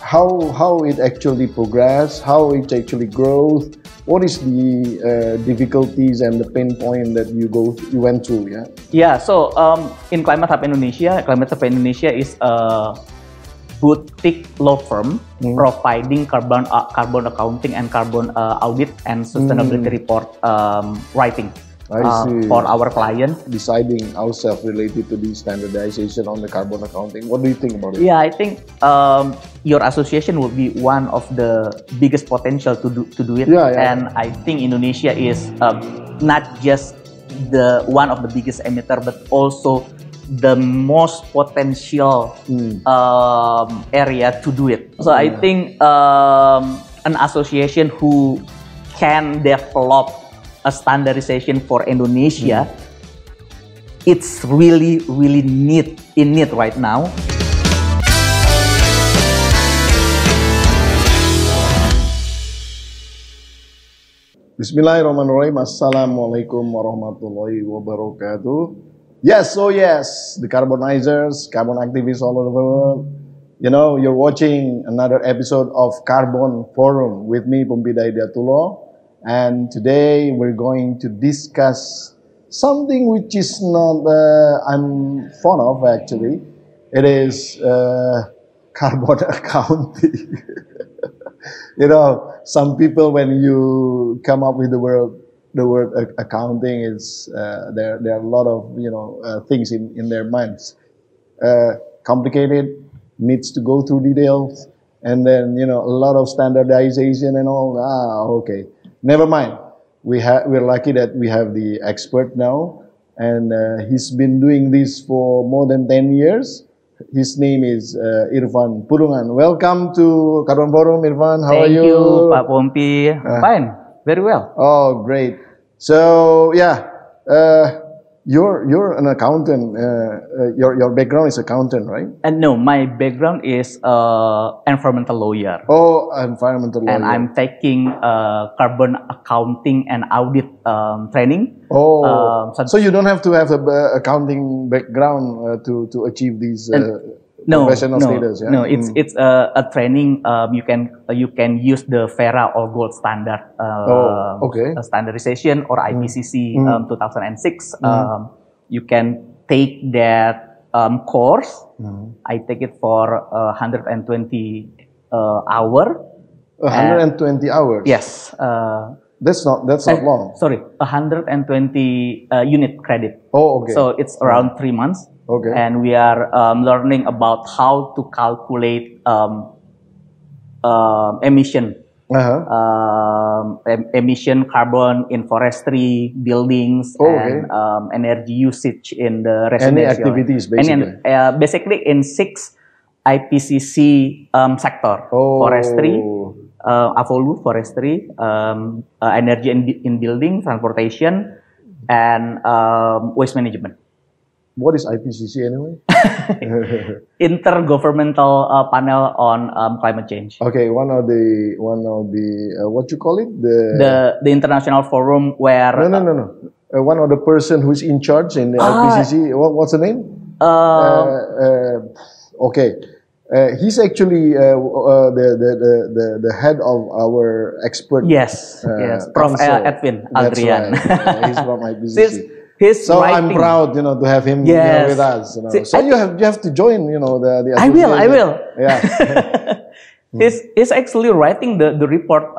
how it actually progress, how it actually grows, what is the difficulties and the pain point that you went through, yeah? Yeah, so in Climate Hub Indonesia, Climate Hub Indonesia is a boutique law firm providing carbon accounting and carbon audit and sustainability report writing for our clients. Deciding ourselves related to the standardization on the carbon accounting. What do you think about it? Yeah, I think your association will be one of the biggest potential to do it. Yeah. And I think Indonesia is not just the one of the biggest emitter, but also the most potential area to do it. So I think an association who can develop a standardization for Indonesia, it's really in need right now. Bismillahirrahmanirrahim. Assalamualaikum warahmatullahi wabarakatuh. Yes, the carbonizers, carbon activists all over the world. You know, you're watching another episode of Carbon Forum with me, Pumpida Hidayatullah. And today we're going to discuss something which is not, I'm fond of actually. It is carbon accounting. You know, some people, when you come up with the word accounting, is there are a lot of things in their minds. Complicated, needs to go through details, and then a lot of standardization and all. Okay, never mind. We're lucky that we have the expert now, and he's been doing this for more than 10 years. His name is Irfan Purungan. Welcome to Carbon Forum, Irfan. How are you? Thank you, Pak Pompi. Fine, very well. Oh, great. So yeah, you're an accountant. Your background is accountant, right? And no, my background is environmental lawyer. Oh, environmental lawyer. And I'm taking carbon accounting and audit training. Oh, so you don't have to have a accounting background to achieve these professional status. Yeah? No, it's a training. You can use the FERA or Gold Standard standardization or IPCC 2006. You can take that course. I take it for 120 hour. 120 hours. Yes. That's not long. Sorry, 120 unit credit. Oh, okay. So it's around 3 months. Okay. And we are learning about how to calculate emission. Emission carbon in forestry, buildings, and energy usage in the residential. Any activities, basically. And basically in 6 IPCC sector: forestry, AVOLU, forestry, energy in building, transportation, and waste management. What is IPCC anyway? Intergovernmental panel on climate change. Okay, one of the what you call it, the international forum where no. One of the person who's in charge in the IPCC. What's the name? Okay. He's actually the head of our expert. Yes, Prof. Edwin Aldrian. Right. He's from IPCC. So writing. I'm proud, to have him with us. So you have to join, the association. I will. Yeah. He's actually writing the report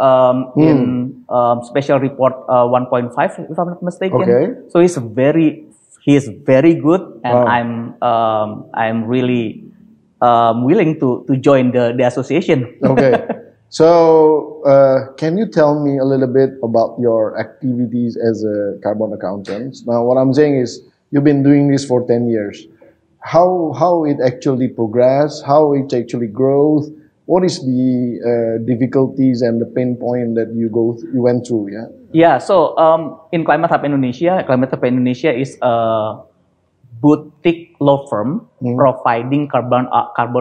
in special report 1.5, if I'm not mistaken. Okay. So he is very good, and I'm really willing to join the association. Okay. So, can you tell me a little bit about your activities as a carbon accountant? Now, what I'm saying is, you've been doing this for 10 years. How it actually progress? How it actually grows? What is the difficulties and the pain point that you went through? Yeah. Yeah. So, in Climate Hub Indonesia is a boutique law firm providing carbon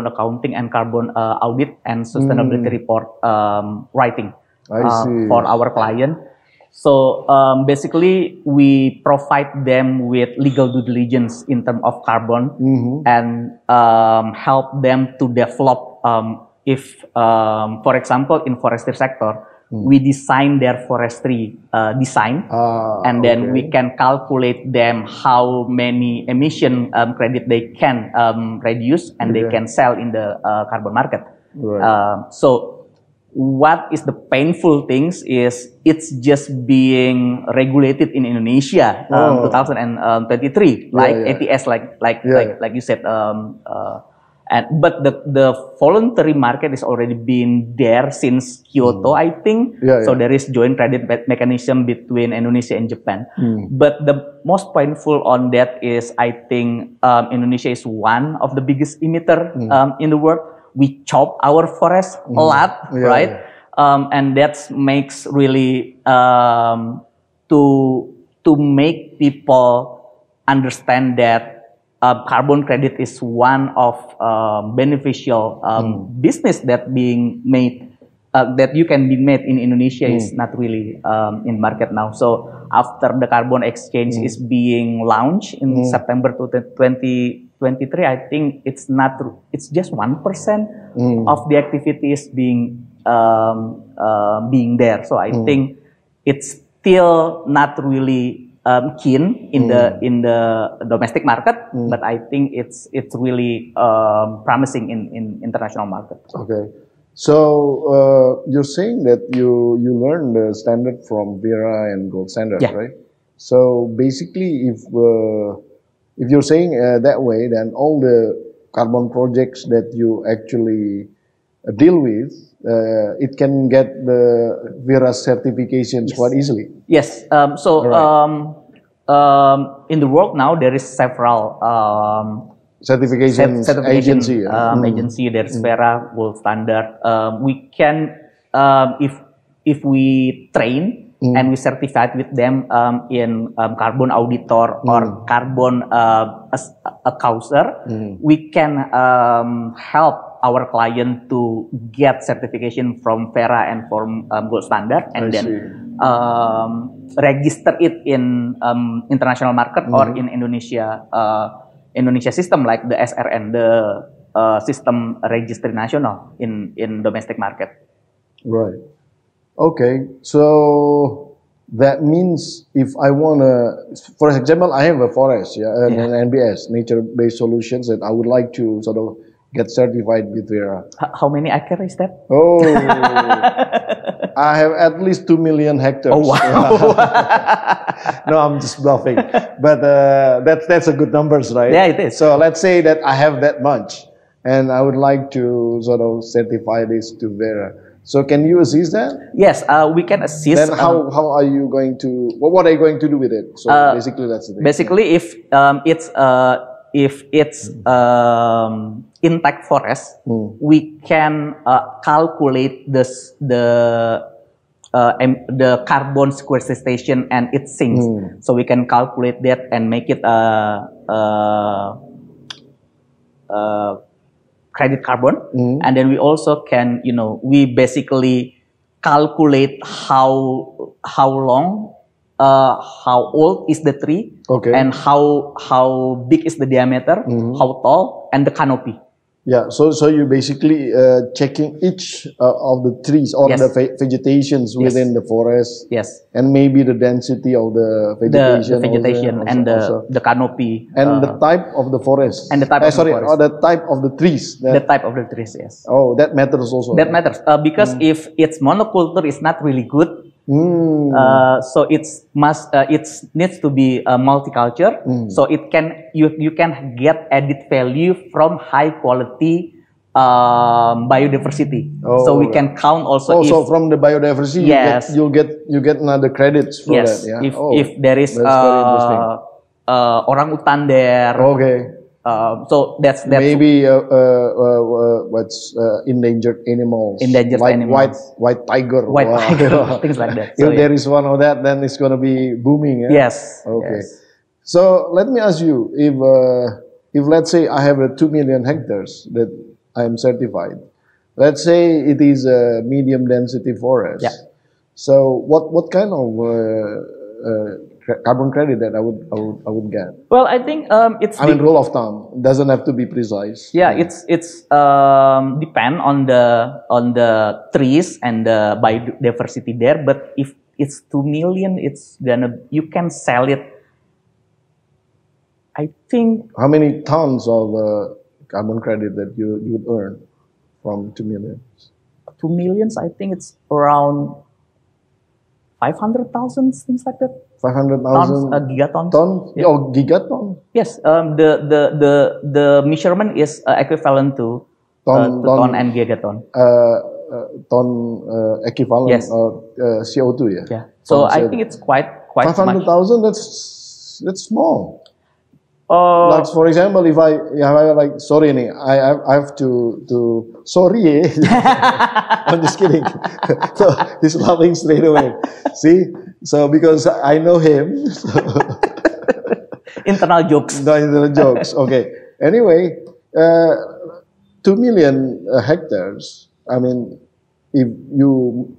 accounting and carbon audit and sustainability report writing for our client. So basically, we provide them with legal due diligence in terms of carbon and help them to develop for example, in forestry sector, we design their forestry design, and then we can calculate them how many emission credit they can reduce, and they can sell in the carbon market. So what is the painful things is it's just being regulated in Indonesia 2023, like ATS, like you said, but the voluntary market is already been there since Kyoto, I think. So there is joint credit mechanism between Indonesia and Japan. But the most painful on that is, I think, Indonesia is one of the biggest emitter in the world. We chop our forest a lot, right? And that makes really to make people understand that carbon credit is one of beneficial business that being made that you can be made in Indonesia is not really in market now. So after the carbon exchange is being launched in September 2023, I think it's just 1% of the activities being there. So I think it's still not really keen in the domestic market, but I think it's really promising in international market. Okay, so you're saying that you learned the standard from Verra and Gold Standard, right? So basically, if you're saying that way, then all the carbon projects that you actually deal with, it can get the Verra certifications quite easily. Yes. In the world now, there is several certification agency. Agency. There's Verra, Gold Standard. We can, if we train and we certified with them in carbon auditor or carbon accounter, we can help our client to get certification from Verra and from Gold Standard, and then register it in international market or in Indonesia system, like the SRN, the system registry national in domestic market. Right. Okay. So that means if I want to, for example, I have a forest, an NBS, nature-based solutions, that I would like to sort of get certified with Verra. How many acres is that? Oh, I have at least 2 million hectares. Oh, wow. No, I'm just bluffing. But that's a good numbers, right? Yeah, it is. So let's say that I have that much, and I would like to sort of certify this to Verra. So can you assist that? Yes, we can assist. Then how are you going to, what are you going to do with it? So basically that's the thing. Basically, if it's intact forest, we can calculate the carbon sequestration and its sinks. So we can calculate that and make it credit carbon, and then we also can, we basically calculate how long, how old is the tree, and how big is the diameter, how tall, and the canopy. Yeah, so you basically checking each of the trees or the vegetations within the forest. Yes. And maybe the density of the vegetation. The vegetation and the canopy. And the type of the forest. And the type of the forest. Or the type of the trees. The type of the trees, yes. Oh, that matters also. That matters because if it's monoculture, it's not really good. So it needs to be multiculture. So you can get added value from high quality biodiversity. So we can count also. So from the biodiversity, you get another credits for that. Yeah. If there is orangutan there. Okay. So that's maybe what's endangered animals, white tiger, things like that. So if there is one of that, then it's going to be booming. Yeah? Yes. Okay. Yes. So let me ask you, if let's say I have 2 million hectares that I am certified, let's say it is a medium density forest. Yeah. So what kind of carbon credit that I would get? Well, I think it's I mean, rule of thumb. It doesn't have to be precise. yeah, it's depend on the trees and the biodiversity there. But if it's 2 million, you can sell it. I think How many tons of carbon credit that you would earn from 2 million? 2 millions. I think it's around 500,000, things like that. 500,000 Gigatons. tons? Yeah. Oh, gigaton. Yes, the measurement is equivalent to ton and gigaton. Ton equivalent Yes. CO2, yeah. Yeah. So Ton I CO2. think it's quite much. 500,000. That's small. Uh, Like for example, if I like sorry nih, I have to sorry. I'm just kidding. So he's laughing straight away. See, so because I know him. So internal jokes. no jokes. Okay. Anyway, 2 million hectares. I mean, if you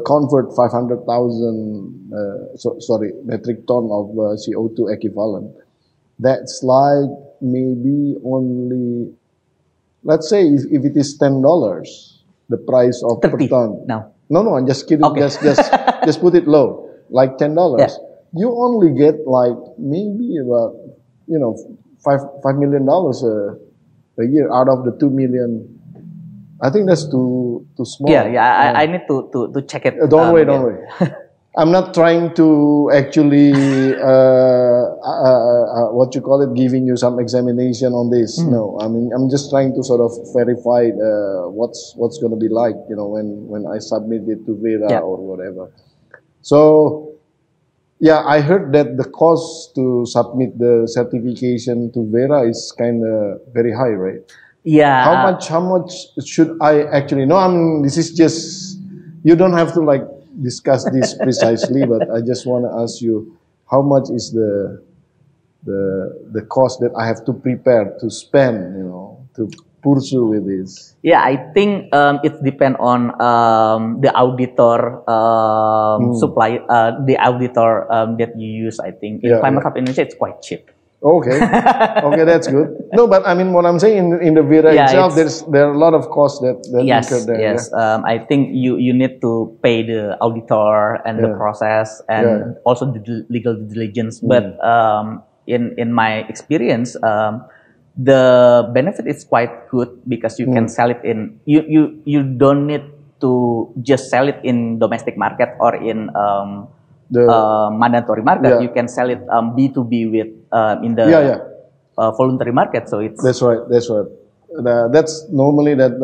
convert 500,000 metric ton of CO2 equivalent. That's like maybe only, let's say if it is $10, the price of 30 per ton. now. No, I'm just kidding. Okay. Just put it low, like $10. Yeah. You only get like maybe about $5 million a year out of the 2 million. I think that's too small. Yeah. I need to check it. Don't worry. I'm not trying to actually what you call it, giving you some examination on this. No, I mean I'm just trying to sort of verify what's going to be like, when I submit it to Verra or whatever. So yeah, I heard that the cost to submit the certification to Verra is kind of very high, right? Yeah. How much should I actually? No, this is just, you don't have to like discuss this precisely, but I just want to ask you, how much is the cost that I have to prepare to spend, to pursue with this? Yeah, I think it depends on the auditor supply, the auditor that you use. I think in Climate Hub Indonesia, it's quite cheap. Okay, that's good. No, but I mean, what I'm saying in the Verra itself, there are a lot of costs that incur there. Yes. I think you need to pay the auditor and the process and also the legal due diligence. But in my experience, the benefit is quite good because you can sell it in. You don't need to just sell it in domestic market or in mandatory market. You can sell it B2B with in the voluntary market. So it's that's right. That's normally that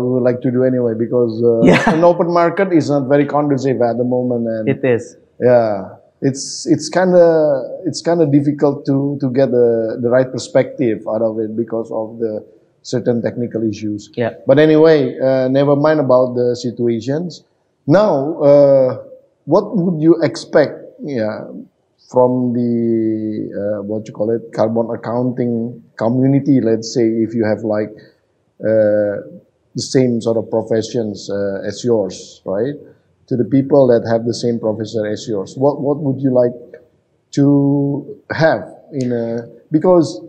we would like to do anyway, because an open market is not very conducive at the moment, and it is. Yeah, it's kind of difficult to get the right perspective out of it because of the certain technical issues. Yeah. But anyway, never mind about the situations. Now, what would you expect? From the what you call it, carbon accounting community, let's say, if you have like the same sort of professions as yours, right? To the people that have the same profession as yours, what would you like to have because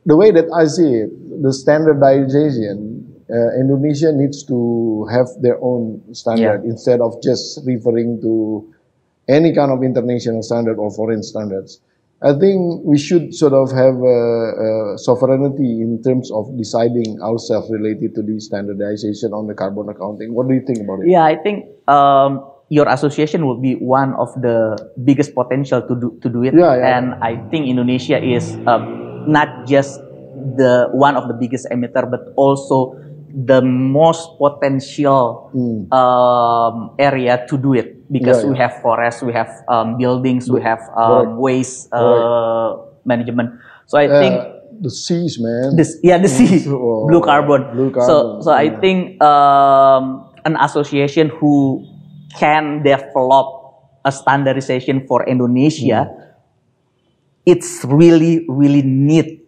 the way that I see it, the standardization, Indonesia needs to have their own standard instead of just referring to any kind of international standard or foreign standards. I think we should sort of have sovereignty in terms of deciding ourselves related to the standardization on the carbon accounting. What do you think about it? Yeah, I think your association will be one of the biggest potential to do it. And I think Indonesia is not just the one of the biggest emitter, but also the most potential area to do it, because we have forests, we have buildings, we have waste management. So I think the seas, man. the sea, blue carbon. So I think an association who can develop a standardization for Indonesia, it's really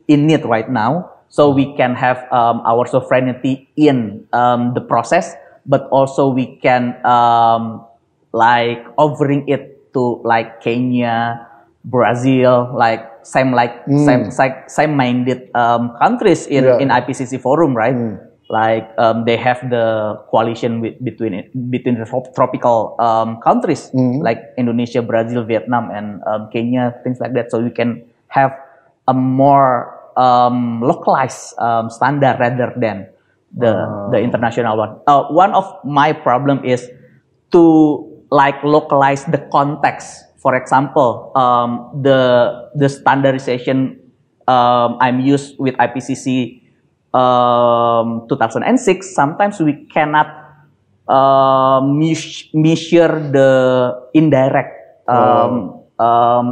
in need right now. So we can have our sovereignty in the process, but also we can like offering it to like Kenya, Brazil, like same-minded countries in IPCC forum, right? Like they have the coalition between the tropical countries like Indonesia, Brazil, Vietnam, and Kenya, things like that. So we can have a more localized standard rather than the international one. One of my problem is to like localize the context. For example, the standardization I'm used with IPCC 2006. Sometimes we cannot measure the indirect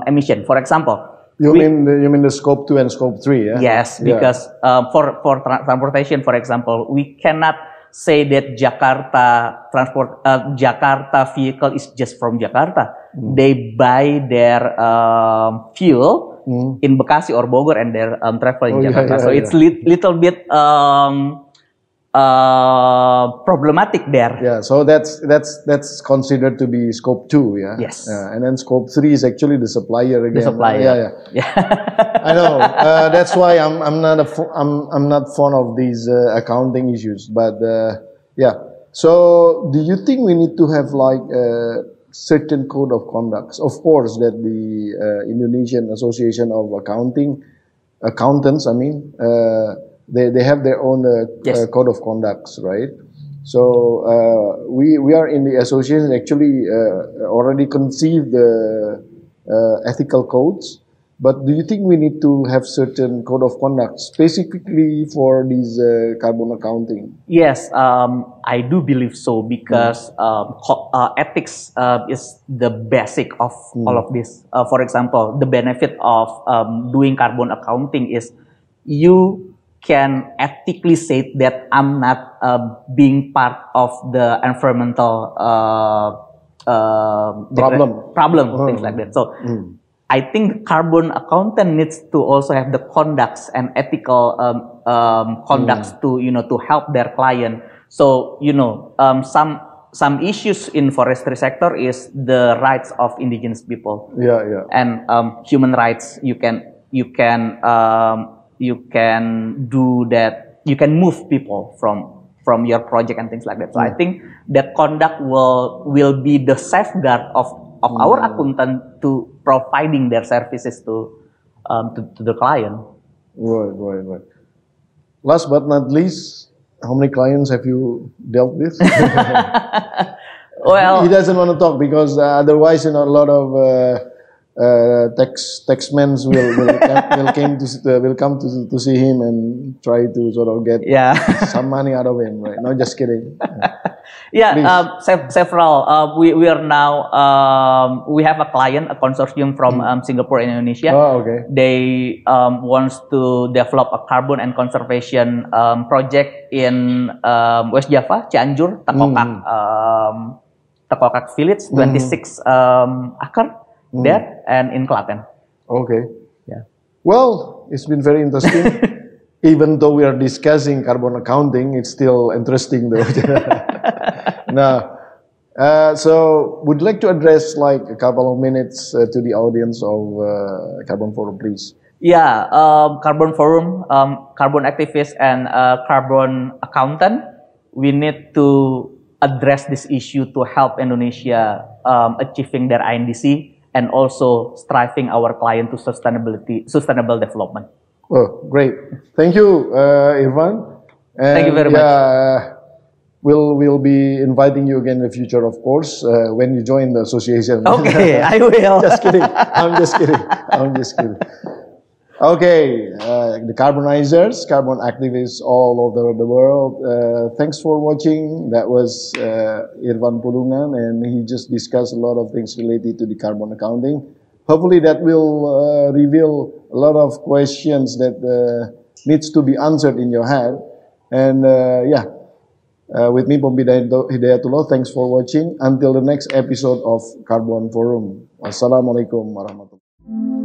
emission. For example, you mean the scope 2 and scope 3, yeah? Yes, because for transportation, for example, we cannot say that Jakarta vehicle is just from Jakarta. They buy their fuel in Bekasi or Bogor and they're traveling Jakarta. So it's little bit problematic there. Yeah, so that's considered to be scope 2, yeah. Yes. And then scope 3 is actually the supplier again. The supplier. Yeah. I know. That's why I'm not fond of these accounting issues. But yeah. So do you think we need to have like a certain code of conduct? Of course, that the Indonesian Association of Accountants, they have their own code of conducts, right? So we are in the association actually already conceived the ethical codes. But do you think we need to have certain code of conduct specifically for these carbon accounting? Yes, I do believe so because ethics is the basic of all of this. For example, the benefit of doing carbon accounting is you can ethically say that I'm not being part of the environmental problem, things like that. So I think carbon accountant needs to also have the conducts and ethical conducts to help their client. So some issues in forestry sector is the rights of indigenous people. And human rights. You can do that. You can move people from your project and things like that. So I think that conduct will be the safeguard of our accountant to providing their services to the client. Right. Last but not least, how many clients have you dealt with? Well, he doesn't want to talk because otherwise, a lot of taxmen will come to see him and try to sort of get some money out of him, right? No, just kidding. Several. We are now we have a client, a consortium from Singapore and Indonesia. Oh, okay. They wants to develop a carbon and conservation project in West Java, Cianjur, Tekokak village, 26 acre there, and in Klaten. Okay. Yeah. Well, it's been very interesting. Even though we are discussing carbon accounting, it's still interesting though. Now, so would you like to address like a couple of minutes to the audience of Carbon Forum, please? Yeah, Carbon Forum, carbon activist and carbon accountant, we need to address this issue to help Indonesia achieving their INDC and also striving our client to sustainable development. Oh, great. Thank you, Irfan. And thank you very much. We'll be inviting you again in the future, of course, when you join the association. Okay, I will. Just kidding. I'm just kidding. Okay, the carbonizers, carbon activists all over the world. Thanks for watching. That was Irfan Pulungan, and he just discussed a lot of things related to the carbon accounting. Hopefully that will reveal a lot of questions that needs to be answered in your head. And with me, Pompi Hidayatullah, thanks for watching. Until the next episode of Carbon Forum. Wassalamualaikum warahmatullahi wabarakatuh.